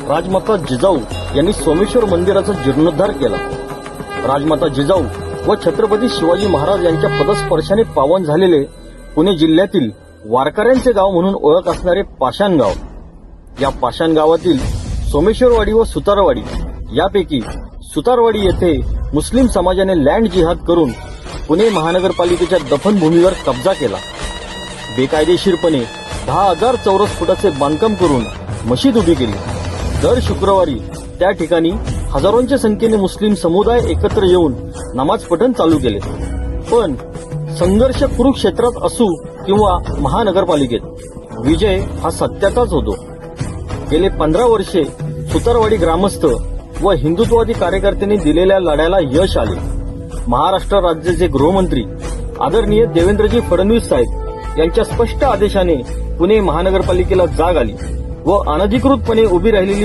राजमाता जिजाऊ यांनी सोमेश्वर मंदिराचा जीर्णोद्धार केला. राजमाता जिजाऊ व छत्रपती शिवाजी महाराज यांच्या पदस्पर्शाने पावन झालेले पुणे जिल्ह्यातील वारकऱ्यांचे गाव म्हणून ओळख असणारे पाषाणगाव. या पाषाण गावातील सोमेश्वरवाडी व सुतारवाडी यापैकी सुतारवाडी येथे मुस्लिम समाजाने लँड जिहाद करून पुणे महानगरपालिकेच्या दफनभूमीवर कब्जा केला. बेकायदेशीरपणे 10,000 चौरस फुटाचे बांधकाम करून मशीद उभी केली. दर शुक्रवारी त्या ठिकाणी हजारोंच्या संख्येने मुस्लिम समुदाय एकत्र येऊन नमाज पठण चालू केले. पण संघर्ष कुरुक्षेत्रात असू किंवा महानगरपालिकेत विजय हा सत्याचाच होतो. गेले 15 वर्षे सुतारवाडी ग्रामस्थ व हिंदुत्ववादी कार्यकर्त्यांनी दिलेल्या लढ्याला यश आले. महाराष्ट्र राज्याचे गृहमंत्री आदरणीय देवेंद्रजी फडणवीस साहेब यांच्या स्पष्ट आदेशाने पुणे महानगरपालिकेला जाग आली व अनधिकृतपणे उभी राहिलेली